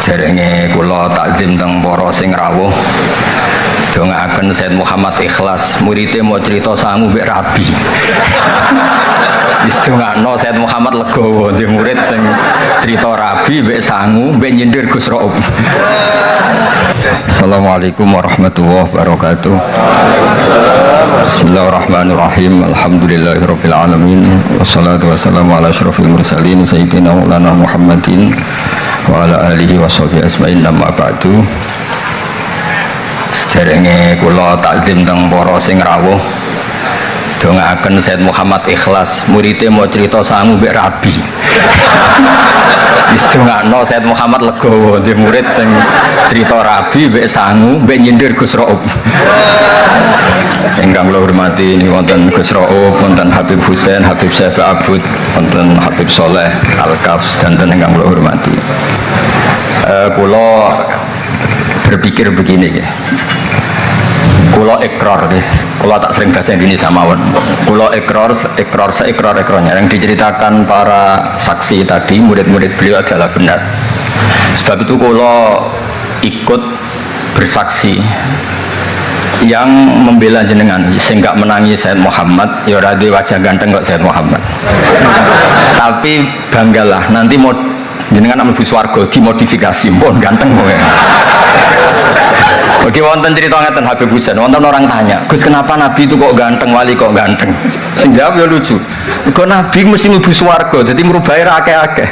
Sederenge kula takzim teng para sing rawuh dongaaken Said Muhammad Ikhlas muridé mau cerita sangu mbek rabi. Wis dongakno Said Muhammad legowo di murid sing cerita rabi mbek sangu mbek nyindir Gus Raub. Assalamualaikum warahmatullahi wabarakatuh. Bismillahirrahmanirrahim. Alhamdulillahirabbil alamin. Wassalatu wassalamu ala asyrofil mursalin sayyidina Maulana Muhammadin wa ala alihi wa sahbihi asma'in amma ba'du. Sederenge kula takzim teng para sing rawuh dongaaken Said Muhammad Ikhlas muridé mau cerita sangu mbek rabi. Wis dongakno Said Muhammad legowo di murid sing cerita rabi mbek sangu mbek nyindir Gus Raub. Ingkang kula hormati ini wonten Gus Raub, wonten Habib Husain, Habib Syekh Abud, wonten Habib Soleh Al-Kafs dan ingkang kula hormati. Kula berpikir begini ya. Kula ikrar ya. Kula tak sering bahasa Indonesia mawon. Kula seikrar-ikrarnya yang diceritakan para saksi tadi, murid-murid beliau adalah benar. Sebab itu kula ikut bersaksi yang membela jenengan sehingga menangi Said Muhammad ya ora di wajah ganteng kok Said Muhammad. Tapi banggalah nanti mau jenengan mlebu swarga dimodifikasi pun ganteng kowe. Oke, wonten cerita ngeten Habib Husain, wonten orang tanya, Gus kenapa Nabi itu kok ganteng, wali kok ganteng? Sing jawab ya lucu. Kok Nabi mesti mlebu swarga, dadi ngrubahi ra akeh-akeh.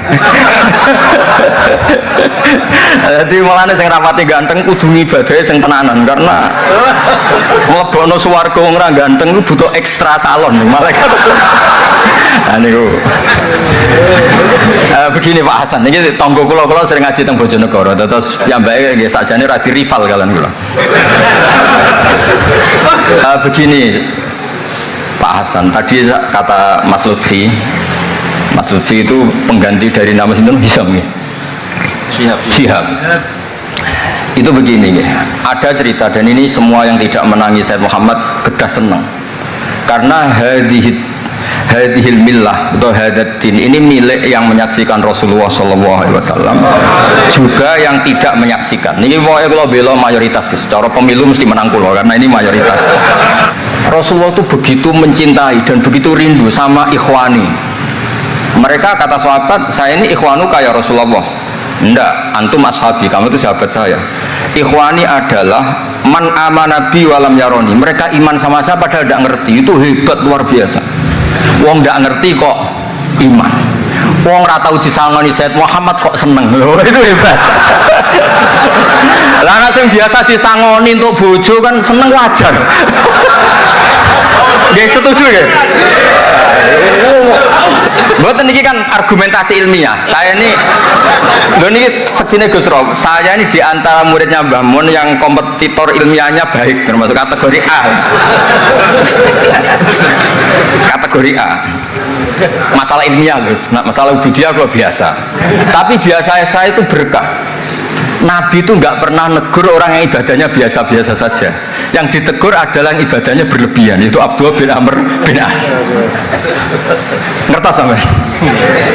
Dadi mulane sing rapati ganteng kudu ngibadahe sing tenanan karena mlebokno swarga wong ra ganteng ku butuh ekstra salon malaikat. Nah niku. Begini Pak Hasan, ini tonggo kula sering ngaji teng Bojonegoro, terus piyambake nggih sakjane ra rival kalian kula. Begini Pak Hasan, tadi kata Mas Lutfi itu pengganti dari nama sinten Hisam ya? Syihab. Itu begini ya, ada cerita dan ini semua yang tidak menangis Said Muhammad kedah senang karena hadhil millah atau hadatin ini milik yang menyaksikan Rasulullah SAW juga yang tidak menyaksikan. Ini pokoknya kalau bela mayoritas secara pemilu mesti menang kulo karena ini mayoritas. Rasulullah itu begitu mencintai dan begitu rindu sama ikhwani. Mereka kata sahabat, saya ini ikhwanu kayak Rasulullah. Enggak, antum ashabi, kamu itu sahabat saya. Ikhwani adalah man amanabi walam yaroni. Mereka iman sama saya padahal tidak ngerti, itu hebat luar biasa. Wong ndak ngerti kok iman. Wong ora tau disangoni Said Muhammad kok seneng. Loh, itu hebat. Lah nek sing biasa disangoni untuk bojo kan seneng wajar. Nggih setuju nggih? Mboten niki kan argumentasi ilmiah. Saya ini lho niki seksine Gus Rob. Saya ini di antara muridnya Mbah Mun yang kompetitor ilmiahnya baik termasuk kategori A. Kategori A. Masalah ilmiah loh. Nah, masalah budaya kok biasa. Tapi biasa saya itu berkah. Nabi itu nggak pernah negur orang yang ibadahnya biasa-biasa saja. Yang ditegur adalah yang ibadahnya berlebihan. Itu Abdullah bin Amr bin As. Ngertos sampai?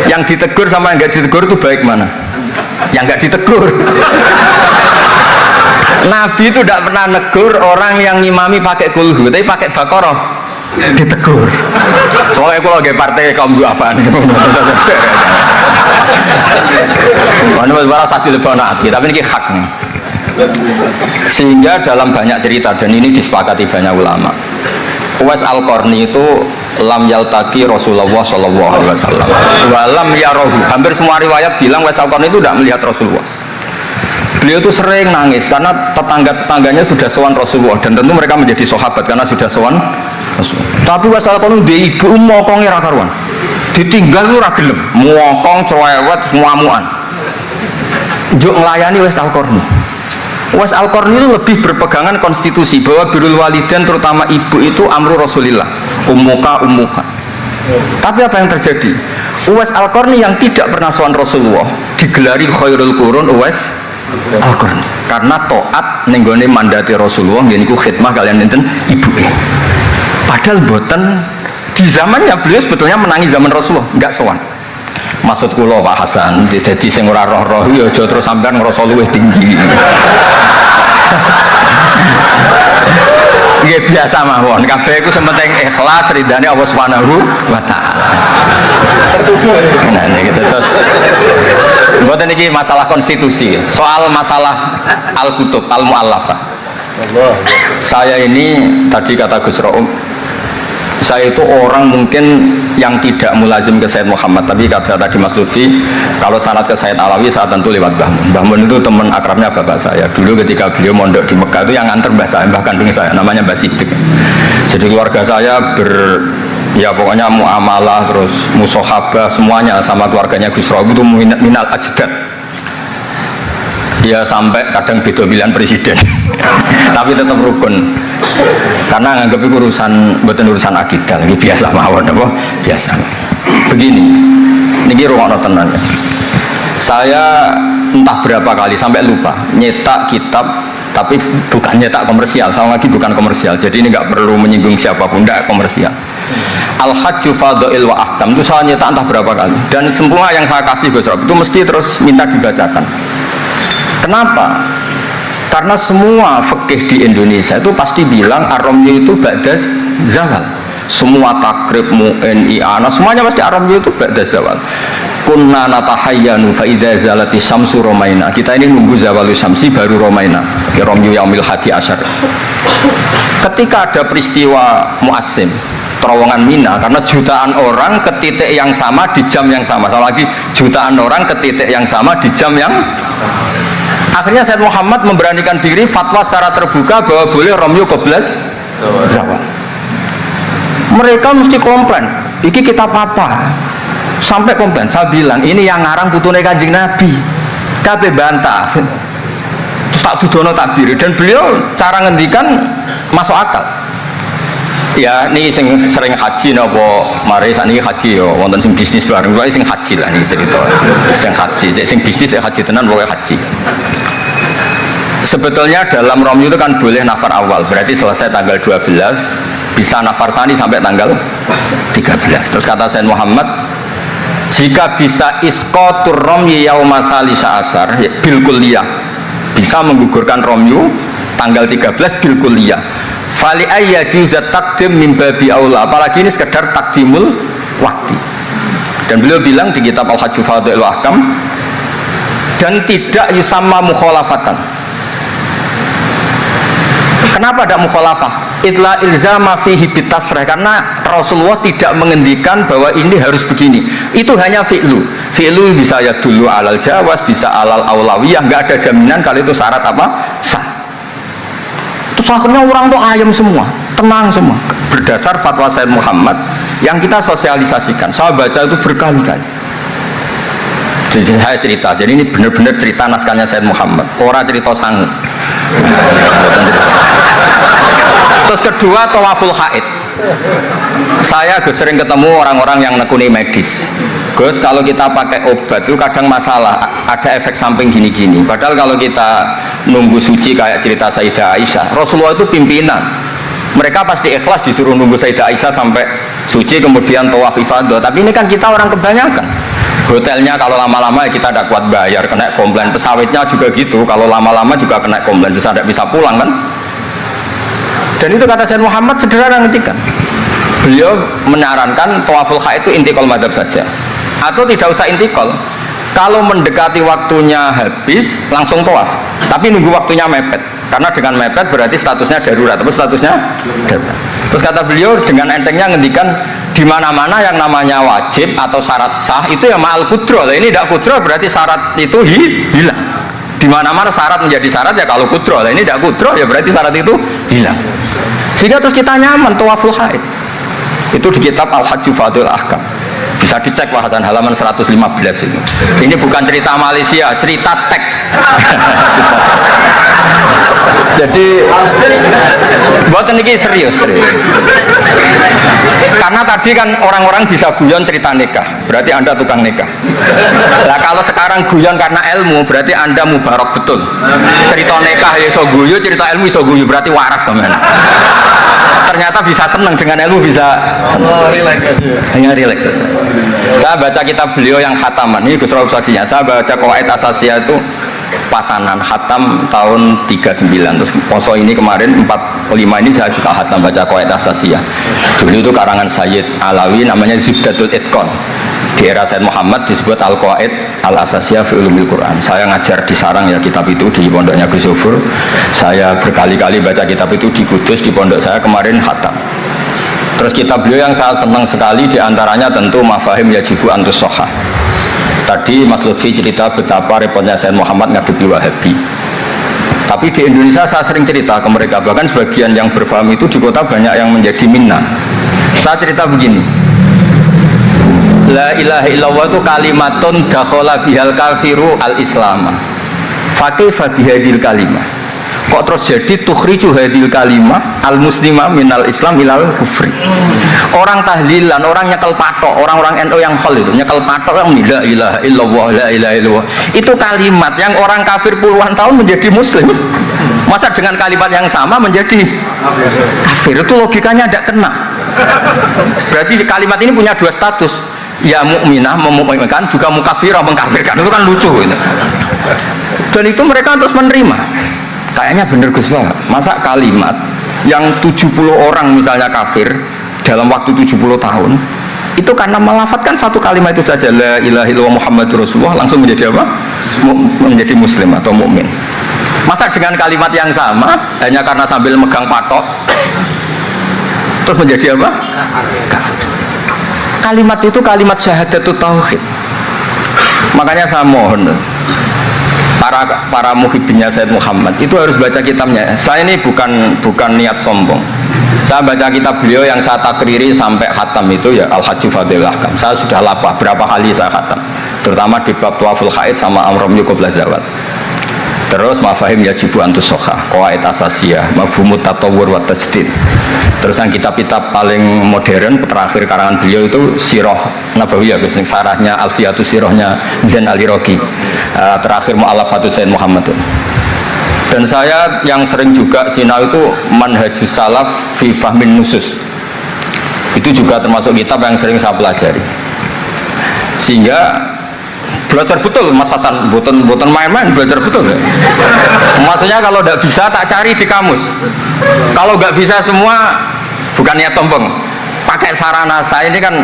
Yang ditegur sama yang nggak ditegur itu baik mana? Yang nggak ditegur. Nabi itu tidak pernah negur orang yang ngimami pakai kulhu, tapi pakai Baqarah ditegur. Soalnya kalau lagi partai kaum duafan. Mana suara satu lebih nanti, tapi ini hak nih. Sehingga dalam banyak cerita dan ini disepakati banyak ulama. Uwais Al-Qarni itu lam yaltaqi Rasulullah SAW. Walam yarohu. Hampir semua riwayat bilang Uwais Al-Qarni itu tidak melihat Rasulullah. Beliau itu sering nangis karena tetangga-tetangganya sudah sowan Rasulullah dan tentu mereka menjadi sahabat karena sudah sowan Rasulullah. Tapi Uwais Al-Qarni dia ibu mokongnya ra karuan. Ditinggal itu ra gelem, mokong cerewet muamuan. Njuk nglayani Uwais Al-Qarni. Uwais Al-Qarni itu lebih berpegangan konstitusi bahwa birrul walidain terutama ibu itu amru Rasulillah, ummuka. Tapi apa yang terjadi? Uwais Al-Qarni yang tidak pernah sowan Rasulullah digelari khairul qurun Uwais Al-Qarni karena taat ning gone mandate Rasulullah nggih niku khidmah kalian enten ibuke. Padahal boten di zamannya beliau sebetulnya menangi zaman Rasulullah, enggak sowan. maksud kula Pak Hasan, dadi sing ora roh-roh ya aja terus sampean ngrasa luwih tinggi. Nggih biasa mawon, kabeh iku sementing ikhlas ridane Allah Subhanahu wa taala. Nah niki terus mboten iki masalah konstitusi, soal masalah al-kutub al-mu'allafah. Saya ini tadi kata Gus Raum, saya itu orang mungkin yang tidak mulazim ke Sayyid Muhammad, tapi kata tadi Mas Lutfi, kalau sanad ke Sayyid Alawi saat tentu lewat Mbah Mun. Mbah Mun itu teman akrabnya bapak saya. Dulu ketika beliau mondok di Mekah itu yang nganter mbah saya, mbah kandung saya, namanya Mbah Sidik. Jadi keluarga saya ya pokoknya muamalah terus musohabah semuanya sama keluarganya Gus Raum itu minal ajdad. Ya sampai kadang beda pilihan presiden, tapi tetap rukun. Karena nganggep itu urusan akidah, ini biasa mawon apa? Biasa. Begini, niki rungokno tenan. Saya entah berapa kali sampai lupa nyetak kitab, tapi bukan nyetak komersial, sama lagi bukan komersial. Jadi ini nggak perlu menyinggung siapapun, nggak komersial. Al-Hajju Fadha'il wa Ahkam itu saya nyetak entah berapa kali. Dan semua yang saya kasih Gus Rob itu mesti terus minta dibacakan. Kenapa? Karena semua fikih di Indonesia itu pasti bilang ar-ramyu itu ba'das zawal. Semua takrib, mu'in, i'ana, semuanya pasti ar-ramyu itu ba'das zawal. Kunna natahayyanu fa idza zalati syamsu romaina. Kita ini nunggu zawalu syamsi baru romaina. Ya ramyu yaumil hadi asyar. Ketika ada peristiwa muassim, terowongan Mina, karena jutaan orang ke titik yang sama di jam yang sama. Sama lagi jutaan orang ke titik yang sama di jam yang akhirnya Sayyid Muhammad memberanikan diri fatwa secara terbuka bahwa boleh ramyu qoblas zawal. Mereka mesti komplain, iki kitab apa? Sampai komplain, saya bilang ini yang ngarang putune Kanjeng Nabi. Kabeh bantah. Terus tak dudono takbir dan beliau cara ngendikan masuk akal. Ya ini sing sering haji napa mari sakniki haji ya wonten sing bisnis bareng wae sing haji lah niki cerita. Sing haji, sing bisnis sing haji tenan pokoke haji. Sebetulnya dalam ramyu itu kan boleh nafar awal, berarti selesai tanggal 12 bisa nafar sani sampai tanggal 13. Terus kata Sayyid Muhammad, jika bisa isqatur ramyi yauma salisa asar bil kulliyah, bisa menggugurkan ramyu tanggal 13 bil kulliyah. Fali ayya juzat takdim min babi aula, apalagi ini sekedar takdimul waktu. Dan beliau bilang di kitab Al-Hajju Fadha'il wa Ahkam, dan tidak yusamma mukhalafatan. Kenapa ada mukhalafah? Itla ilzama fihi bitasrih, karena Rasulullah tidak mengendikan bahwa ini harus begini. Itu hanya fi'lu. Fi'lu bisa ya dulu alal jawaz, bisa alal aulawiyah, nggak ada jaminan kalau itu syarat apa? Sah. Terus akhirnya orang tuh ayam semua, tenang semua. Berdasar fatwa Sayyid Muhammad yang kita sosialisasikan, saya baca itu berkali-kali. Jadi saya cerita, jadi ini benar-benar cerita naskahnya Sayyid Muhammad, orang cerita sang. Terus kedua, tawaful haid. Saya sering ketemu orang-orang yang nekuni medis. Gus, kalau kita pakai obat itu kadang masalah, ada efek samping gini-gini. Padahal kalau kita nunggu suci kayak cerita Sayyidah Aisyah, Rasulullah itu pimpinan. Mereka pasti ikhlas disuruh nunggu Sayyidah Aisyah sampai suci kemudian tawaf ifadah. Tapi ini kan kita orang kebanyakan. Hotelnya kalau lama-lama ya kita tidak kuat bayar, kena komplain. Pesawatnya juga gitu, kalau lama-lama juga kena komplain, tidak bisa pulang kan. Dan itu kata Sayyid Muhammad sederhana ngertikan. Beliau menyarankan tawaful haid itu intikal madhab saja, atau tidak usah intikal. Kalau mendekati waktunya habis langsung tawaf, tapi nunggu waktunya mepet. Karena dengan mepet berarti statusnya darurat, atau statusnya darurat. Terus kata beliau dengan entengnya ngendikan di mana-mana yang namanya wajib atau syarat sah itu ya ma'al kudro. Ini tidak kudro berarti syarat itu hilang. Di mana-mana syarat menjadi syarat ya kalau kudro. Ini tidak kudro ya berarti syarat itu hilang. Sehingga terus kita nyaman tawaful haid. Itu di kitab Al-Hajju Fadha'il Ahkam. Bisa dicek bahasan halaman 115 itu. Ini bukan cerita Malaysia, cerita tek. Jadi buat ini serius. Karena tadi kan orang-orang bisa guyon cerita nikah, berarti Anda tukang nikah. Nah kalau sekarang guyon karena ilmu, berarti Anda mubarak betul. Cerita nikah ya iso guyu, cerita ilmu iso guyu, berarti waras sampean. ternyata bisa senang dengan ilmu, bisa hanya relax saja. Saya baca kitab beliau yang khataman, ini Gus Rauf saksinya. Saya baca Qawaid Asasiyah itu pasanan khatam tahun 39. Terus poso ini kemarin 45 ini saya juga khatam baca Qawaid Asasiyah. Dulu itu karangan Sayyid Alawi namanya Zubdatul Itqan. Di era Sayyid Muhammad disebut Al-Qawaid Al-Asasiyah fi Ulumil Quran. Saya ngajar di Sarang ya kitab itu di pondoknya Gus Zufur. Saya berkali-kali baca kitab itu di Kudus di pondok saya kemarin khatam. Terus kitab beliau yang saya senang sekali diantaranya tentu Mafahim Yajibu Antus Sohah. Tadi Mas Lutfi cerita betapa repotnya Sayyid Muhammad ngadepi Wahabi. Tapi di Indonesia saya sering cerita ke mereka, bahkan sebagian yang berfaham itu di kota banyak yang menjadi minna. Saya cerita begini, La ilaha illallah itu kalimatun dakhala bihal kafiru al-islama fakaifa bihadil kalimah. Kok terus jadi tukhriju hadil kalimah al-muslima minal islam ilal kufri. Orang tahlilan, orang nyekel patok, orang-orang NU yang khol itu nyekel patok yang la ilaha illallah, la ilaha illallah. Itu kalimat yang orang kafir puluhan tahun menjadi muslim. Masa dengan kalimat yang sama menjadi kafir? Itu logikanya tidak kena. Berarti kalimat ini punya dua status. Ya mukminah memukminkan, juga mukafirah mengkafirkan. Itu kan lucu ini. Dan itu mereka terus menerima. Kayaknya bener Gus Pak. Masa kalimat yang 70 orang misalnya kafir dalam waktu 70 tahun itu karena melafatkan satu kalimat itu saja, la ilaha illallah Muhammadur Rasulullah, langsung menjadi apa? Menjadi muslim atau mukmin. Masa dengan kalimat yang sama hanya karena sambil megang patok terus menjadi apa? Kafir. Kalimat itu kalimat syahadatut tauhid. Makanya saya mohon para muhibbinnya Sayyid Muhammad itu harus baca kitabnya. Saya ini bukan niat sombong. Saya baca kitab beliau yang saya takriri sampai khatam itu ya Al-Hajju Fadhilul Ahkam. Saya sudah lapah berapa kali saya khatam, terutama di bab Tawaful Haid sama Amrum Qabla Zawal. Terus Mafahim Yajibu Antus Sohah, Qawaid Asasiyah, Mafhumut Tatawwur wa Tajdid. Terus yang kitab-kitab paling modern terakhir karangan beliau itu Sirah Nabawiyah, sarahnya Alfiyatus Sirahnya Zain Al-Iraqi, terakhir Mu'alafatus Sayyid Muhammad. Dan saya yang sering juga sinau itu Manhajus Salaf fi Fahmin Nusus. Itu juga termasuk kitab yang sering saya pelajari. Sehingga belajar betul Mas Hasan, bukan main-main, belajar betul ya. Maksudnya kalau tidak bisa tak cari di kamus. Kalau nggak bisa semua, bukan niat sombong, pakai sarana saya ini kan,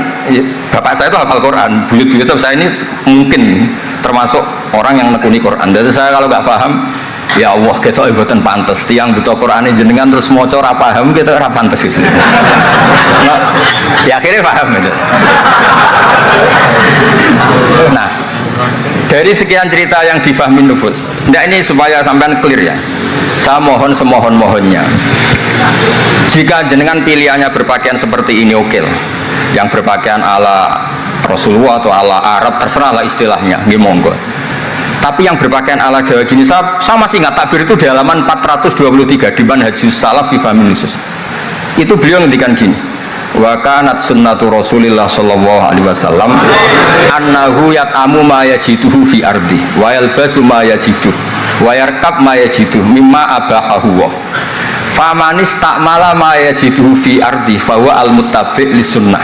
bapak saya itu hafal Quran, buyut-buyut saya ini mungkin termasuk orang yang nekuni Quran. Jadi saya kalau nggak paham, ya Allah kita ibadah pantas, tiang betul Quran ini jenengan terus mau ora paham kita ora pantas gitu. Nah, ya akhirnya paham gitu. Nah, dari sekian cerita yang difahami nufus, ini supaya sampean clear ya. Saya mohon semohon-mohonnya, jika jenengan pilihannya berpakaian seperti ini oke lah. Yang berpakaian ala Rasulullah atau ala Arab terserah lah istilahnya, nggih monggo. Tapi yang berpakaian ala Jawa gini, saya masih ingat takbir itu di halaman 423 di Manhajus Salaf fi Fahmin Nusus. Itu beliau ngendikan gini, wa kanat sunnatu Rasulillah sallallahu alaihi wasallam annahu yat'amu ma yajiduhu fi ardi wa yalbasu ma yajidu wa yarkab ma yajidu mimma abahahu wa famanis ta'mala ma yajiduhu fi ardi fa huwa al-muttabi' lisunnah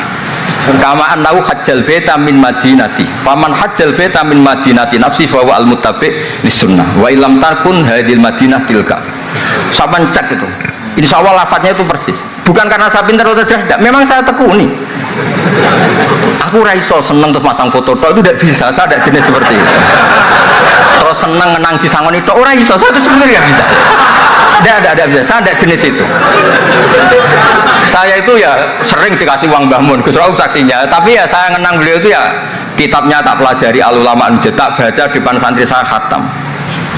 kama annahu hajjal baita min madinati faman hajjal baita min madinati nafsi fa huwa al-muttabi' lisunnah wa illam takun hadil madinah tilka. Saban cek itu, insya Allah lafadznya itu persis. Bukan karena saya pintar atau cerdas, memang saya tekuni. Aku raiso seneng terus masang foto tok itu tidak bisa, saya tidak jenis seperti itu. Terus seneng ngenang di sangon itu, orang iso, saya itu sebenarnya tidak bisa. Tidak bisa, saya tidak jenis itu. Saya itu ya sering dikasih uang Mbah Mun, Gus Rauf saksinya. Tapi ya saya ngenang beliau itu ya kitabnya tak pelajari Al-Ulama Al-Mujad, tak baca depan santri saya khatam.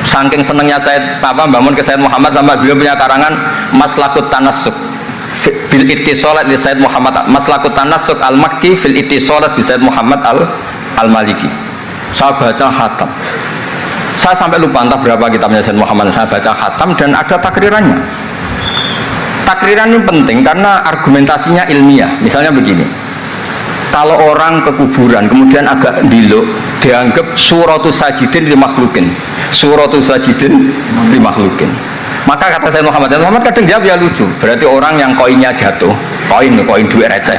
Saking senengnya saya Mbah Mun ke Sayyid Muhammad sampai beliau punya karangan Maslakut Tanassuk bil ittisalat li Sayyid Muhammad, Maslakut Tanassuk al-Makki fil ittisalat bi Sayyid Muhammad al-Maliki. Saya baca khatam. Saya sampai lupa entah berapa kitabnya Sayyid Muhammad, saya baca khatam dan ada takrirannya. Takriran ini penting karena argumentasinya ilmiah. Misalnya begini, kalau orang ke kuburan kemudian agak diluk, dianggap suratus sajidin li makhlukin, suratus sajidin li makhlukin. Maka kata saya Muhammad kadang jawab ya lucu. Berarti orang yang koinnya jatuh, koin duit receh.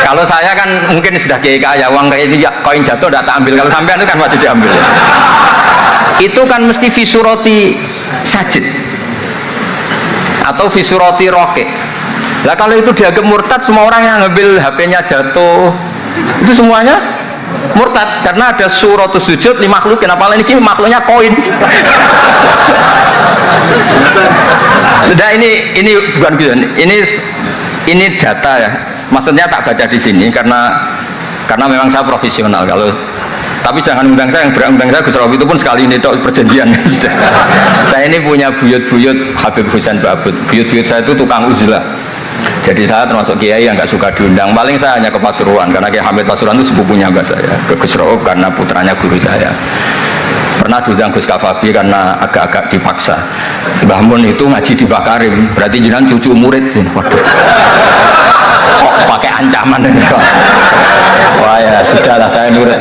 Kalau saya kan mungkin sudah kaya uang kayak ini, koin jatuh tidak tak ambil. Kalau sampean itu kan masih diambil. Itu kan mesti fisuroti sajid atau fisuroti roket. Lah kalau itu dianggap murtad, semua orang yang ngambil HP-nya jatuh itu semuanya murtad karena ada suratus sujud di makhluk. Kenapa ini makhluknya koin? Nah, ini bukan gitu. Ini data ya. Maksudnya tak baca di sini karena memang saya profesional. Tapi jangan undang saya, yang berundang saya Gus Robi itu pun sekali ini perjanjian. Saya ini punya buyut-buyut Habib Husain Babut. Buyut-buyut saya itu tukang uzlah. Jadi saya termasuk kiai yang nggak suka diundang. Paling saya hanya ke Pasuruan karena Kiai Hamid Pasuruan itu sepupunya mbak saya. Ke Gus Robi karena putranya guru saya. Pernah diundang Gus Kafabi karena agak-agak dipaksa. Mbah Mun itu ngaji di Bakarim, berarti jenengan cucu murid. Waduh. Kok pakai ancaman ini? Wah ya sudahlah, saya nurut.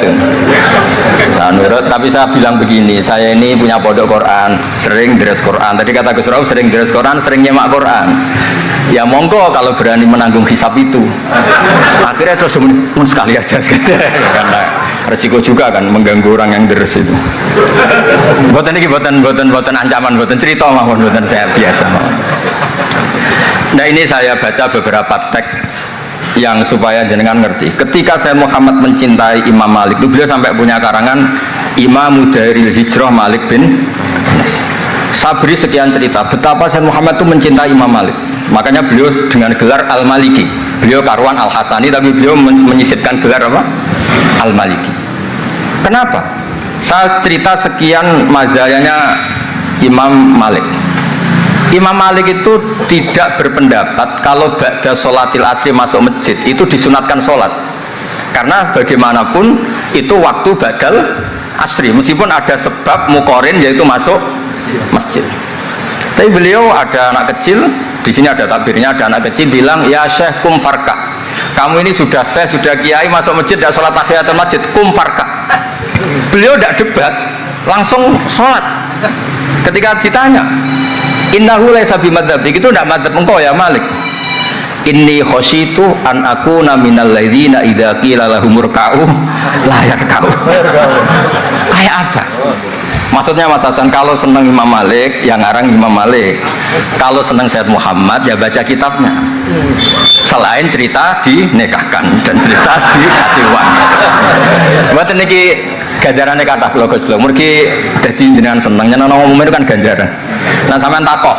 Saya nurut, tapi saya bilang begini, saya ini punya pondok Quran, sering deres Quran. Tadi kata Gus Rauf sering deres Quran, sering nyemak Quran. Ya monggo kalau berani menanggung hisab itu. Akhirnya terus sekali aja karena resiko juga kan mengganggu orang yang deres itu. Buatan ini buatan ancaman, buatan cerita mawon, buatan saya biasa mawon. Nah ini saya baca beberapa teks yang supaya jenengan ngerti. Ketika saya Muhammad mencintai Imam Malik itu, beliau sampai punya karangan Imam Daril Hijrah Malik bin Anas. Saya beri sekian cerita betapa saya Muhammad itu mencintai Imam Malik. Makanya beliau dengan gelar Al-Maliki. Beliau karuan Al-Hasani tapi beliau menyisipkan gelar apa? Al-Maliki. Kenapa? Saya cerita sekian mazayanya Imam Malik. Imam Malik itu tidak berpendapat kalau ba'da sholatil asri masuk masjid itu disunatkan sholat, karena bagaimanapun itu waktu ba'dal asri meskipun ada sebab mukorin yaitu masuk masjid. Tapi beliau ada anak kecil, di sini ada takbirnya, ada anak kecil bilang ya syekh kum farka, kamu ini sudah syekh sudah kiai masuk masjid tidak sholat tahiyatul masjid, kum farka. Beliau tidak debat, langsung sholat. Ketika ditanya innahu laisa bimadzhab, itu tidak madzhab engkau ya Malik. Inni khasyitu an akuna minal ladzina idza qila lahum ruk'u la yarka'u. Kayak apa? Maksudnya Mas Hasan, kalau senang Imam Malik yang ngarang Imam Malik, kalau senang Sayyid Muhammad ya baca kitabnya. Selain cerita dinikahkan dan cerita dikasih uang. Buat niki ganjarannya kata kalau gojlok mergi dadi jenengan seneng nyeneng ngomong itu kan ganjaran. Nah sampean takok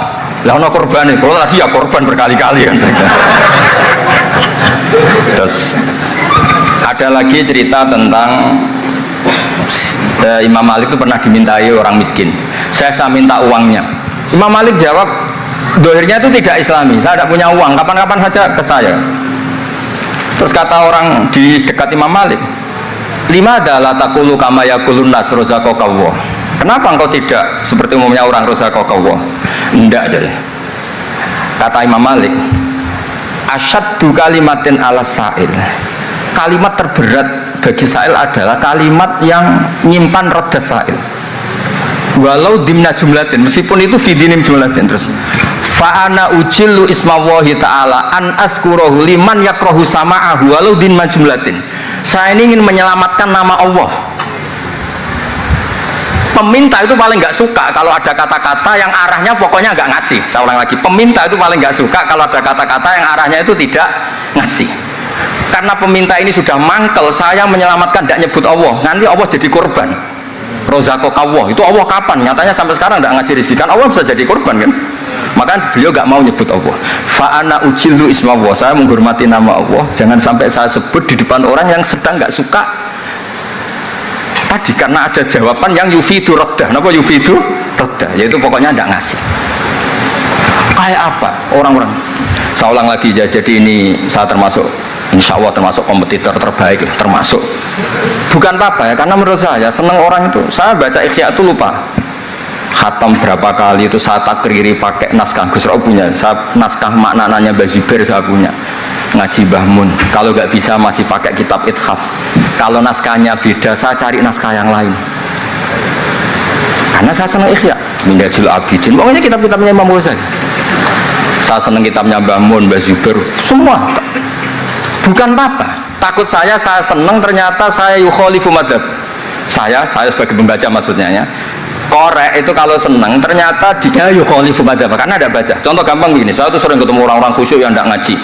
lah ono korban nih, kalau tadi ya korban berkali-kali kan. Terus ada lagi cerita tentang Imam Malik itu pernah dimintai orang miskin, saya minta uangnya. Imam Malik jawab dohirnya itu tidak islami, saya tidak punya uang, kapan-kapan saja ke saya. Terus kata orang di dekat Imam Malik, lima adalah takulu kama yakulun nas rozaqallah. Kenapa engkau tidak seperti umumnya orang rozaqallah? Enggak jadi. Kata Imam Malik, asyaddu kalimatin ala sa'il. Kalimat terberat bagi sa'il adalah kalimat yang nyimpan roda sa'il. Walau dimna jumlatin, meskipun itu fidinim jumlatin. Terus fa'ana ujillu ismawahi ta'ala an azkurahu liman yakrohu sama'ahu walau dimna jumlatin. Saya ini ingin menyelamatkan nama Allah. Peminta itu paling nggak suka kalau ada kata-kata yang arahnya pokoknya nggak ngasih. Saya ulang lagi, peminta itu paling nggak suka kalau ada kata-kata yang arahnya itu tidak ngasih. Karena peminta ini sudah mangkel, saya menyelamatkan tidak nyebut Allah, nanti Allah jadi korban. Rozaqallah itu Allah kapan? Nyatanya sampai sekarang tidak ngasih rezeki, kan Allah bisa jadi korban kan? Maka beliau nggak mau nyebut Allah. Fa'ana ujillu ismawah, saya menghormati nama Allah, jangan sampai saya sebut di depan orang yang sedang nggak suka tadi, karena ada jawaban yang yufidu raddah. Kenapa yufidu raddah? Yaitu pokoknya tidak ngasih. Kayak apa orang-orang? Saya ulang lagi ya, jadi ini saya termasuk, insya Allah termasuk kompetitor terbaik, termasuk. Bukan apa ya, karena menurut saya senang orang itu. Saya baca Ikhya itu lupa khatam berapa kali itu, saya takriri pakai naskah Gus Rauf punya, saya naskah maknanya Mbah Zubair saya punya, ngaji Mbah Mun. Kalau nggak bisa masih pakai kitab Ithaf. Kalau naskahnya beda, saya cari naskah yang lain. Karena saya senang Ihya, Minhajul Abidin. Pokoknya kitab-kitabnya Imam Ghazali. Saya senang kitabnya Mbah Mun, Mbah Zubair, semua. Bukan apa. Takut saya senang ternyata saya yukhalifu madzhab. Saya sebagai pembaca maksudnya ya. Korek itu kalau senang ternyata dia yukhalifu madzhab karena ada baca. Contoh gampang begini, saya tuh sering ketemu orang-orang khusyuk yang tidak ngaji.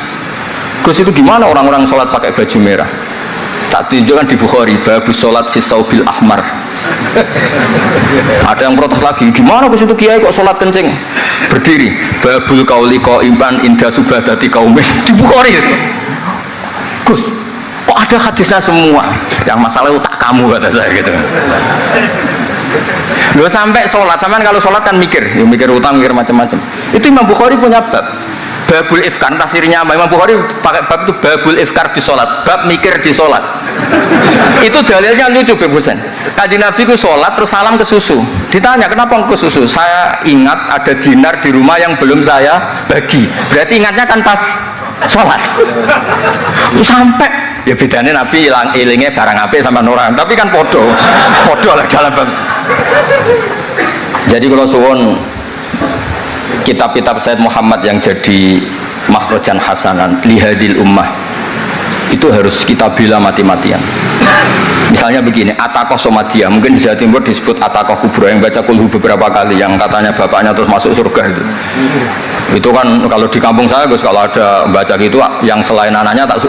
Gus itu gimana orang-orang sholat pakai baju merah? Tak tunjukkan di Bukhari, babus sholat fi saubil ahmar. Ada yang protes lagi, gimana Gus itu kiai kok sholat kencing berdiri? Babul kauli qaiman inda subadati qaumin. Di Bukhari itu. Gus, kok ada hadisnya semua? Yang masalah otak kamu kata saya gitu. Loh sampai sholat, sampean kalau sholat kan mikir utang, mikir macam-macam. Itu Imam Bukhari punya bab. Babul ifkar, tafsirnya Imam Bukhari pakai bab itu babul ifkar di sholat, bab mikir di sholat. Itu dalilnya lucu bebusan. Kanjeng Nabi ku sholat terus salam ke susu. Ditanya kenapa ke susu? Saya ingat ada dinar di rumah yang belum saya bagi. Berarti ingatnya kan pas sholat. Sampai ya bedanya Nabi ilingnya barang apik sama orang, tapi kan podo lah dalam bab. Jadi kalau suwon kitab-kitab Sayyid Muhammad yang jadi makhrajan hasanan lihadil ummah itu harus kita bela mati-matian. Misalnya begini, Ataqah Somadiyah, mungkin di Jawa Timur disebut Ataqah Kubra, yang baca kulhu beberapa kali, yang katanya bapaknya terus masuk surga itu. Itu kan kalau di kampung saya Gus, kalau ada baca gitu yang selain anaknya tak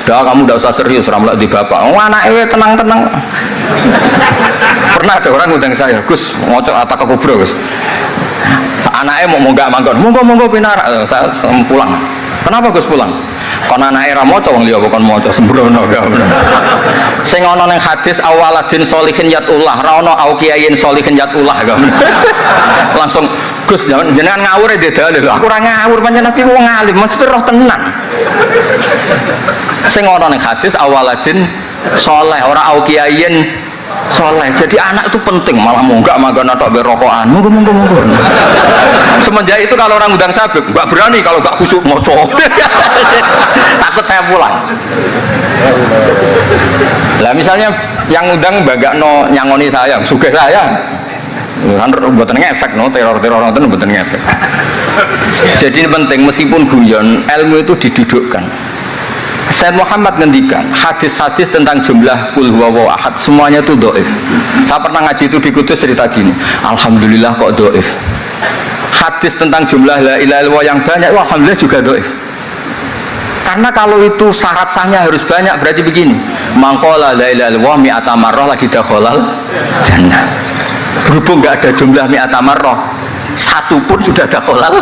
dah kamu tidak usah serius ramlah di bapak. Oh anaknya tenang-tenang. Pernah ada orang ngundang saya, Gus ngocok Ataqah Kubra Gus. Anaknya mau nggak manggon, monggo pinar, saya pulang. Kenapa Gus pulang? Karena anaknya ramoco wong liya bukan moco sembrono gak bener. Sing ana ning hadis awaladin sholihin yatullah, ra ono au kiyain sholihin yatullah gak bener. Langsung Gus jenengan ngawur e dalil. Aku ora ngawur pancen aku wong alim, mesti roh tenan. Sing ana ning hadis awaladin sholeh, ora au kiyain soleh. Jadi anak itu penting, malah munggah makan atau berokokan monggo. Semenjak itu kalau orang undang saya nggak berani kalau nggak khusyuk moco. Takut saya pulang. Lah misalnya yang undang bagakno nyangoni saya, sugih saya kan buatan ngefek no, teror itu buatan ngefek. Jadi ini penting, meskipun guyon ilmu itu didudukkan. Sayyid Muhammad ngendikan hadis-hadis tentang jumlah kul huwallahu ahad semuanya itu dhaif. Saya pernah ngaji itu di Kudus cerita gini, alhamdulillah kok dhaif. Hadis tentang jumlah la ilaha illallah yang banyak alhamdulillah juga dhaif. Karena kalau itu syarat sahnya harus banyak, berarti begini, mangqala la ilaha illallah mi'ata marrah lagi dakhalal jannah. Berhubung enggak ada jumlah mi'ata marrah, satu pun sudah dakhalal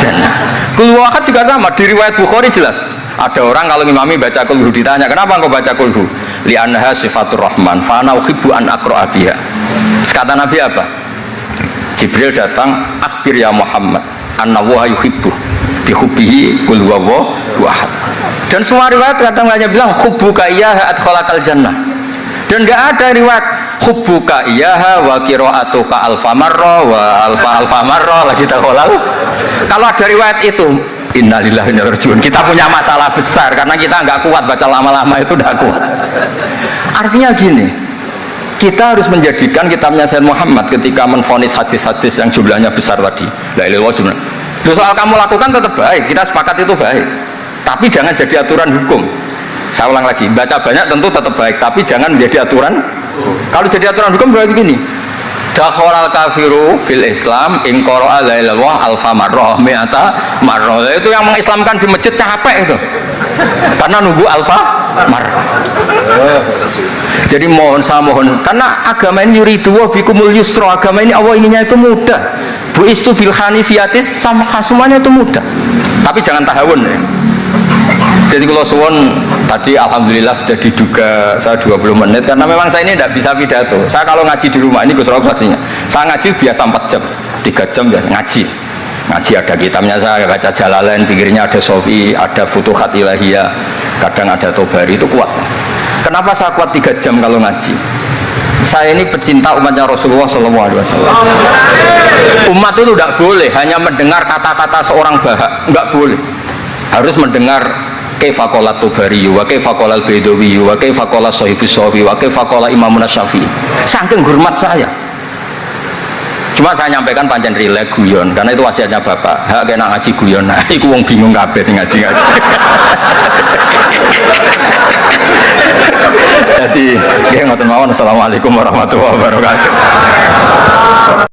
jannah. Kul huwallahu ahad juga sama, di riwayat Bukhari jelas. Ada orang kalau ngimami baca kulhu ditanya, kenapa engkau baca kulhu? Li'annaha sifatur rahman, fa ana uhibbu an aqra'a biha. Kata Nabi apa? Jibril datang, akhbir ya Muhammad, annallaha yuhibbu bi hubbihi qul huwallahu ahad. Dan semua riwayat kadang hanya bilang hubbuka iyyaha adkhalakal jannah. Dan enggak ada riwayat hubbuka iyyaha wa qira'atuka alfa marra wa alfa marra lagi dakhalal. Kalau ada riwayat itu innalillahi wa inna ilaihi raji'un, kita punya masalah besar karena kita nggak kuat baca lama-lama itu udah kuat. Artinya gini, kita harus menjadikan kitabnya Sayyid Muhammad ketika menvonis hadis-hadis yang jumlahnya besar tadi la ilaha illallah jumlah. Soal kamu lakukan tetap baik, kita sepakat itu baik, tapi jangan jadi aturan hukum. Saya ulang lagi, baca banyak tentu tetap baik, tapi jangan menjadi aturan. Kalau jadi aturan hukum berarti gini, dakhalal kafiru fil Islam in qara'a la ilaha illallah alfa marrah mi'ata marrah. Itu yang mengislamkan di masjid capek itu. Karena nunggu alfa marrah. Jadi saya mohon karena agama ini yuridu wa bikumul yusra, agama ini Allah inginnya itu mudah. Buistu bil hanifiyatis samha, semuanya itu mudah. Tapi jangan tahawun ya. Jadi kalau suwon tadi alhamdulillah sudah diduga saya 20 menit karena memang saya ini tidak bisa pidato. Saya kalau ngaji di rumah ini Gus Rob saksinya. Saya ngaji biasa 4 jam, 3 jam biasa ngaji. Ngaji ada kitabnya saya baca Jalalain, pinggirnya ada Sofi, ada Futuhat Ilahiyah, kadang ada Tobari, itu kuat. Kenapa saya kuat 3 jam kalau ngaji? Saya ini pecinta umatnya Rasulullah SAW. Umat itu tidak boleh hanya mendengar kata-kata seorang bahak, nggak boleh. Harus mendengar kaifa qala Tobari, wa kaifa qala Al-Baidawi, wa kaifa qala Shahibus Shafi, wa kaifa qala Imam Syafi'i. Saking hormat saya. Cuma saya nyampaikan pancen rileks guyon karena itu wasiatnya bapak. Hak kena ngaji guyon. Nah, iku wong bingung kabeh sing ngaji-ngaji. Jadi, nggih ngoten mawon. Assalamualaikum warahmatullahi wabarakatuh.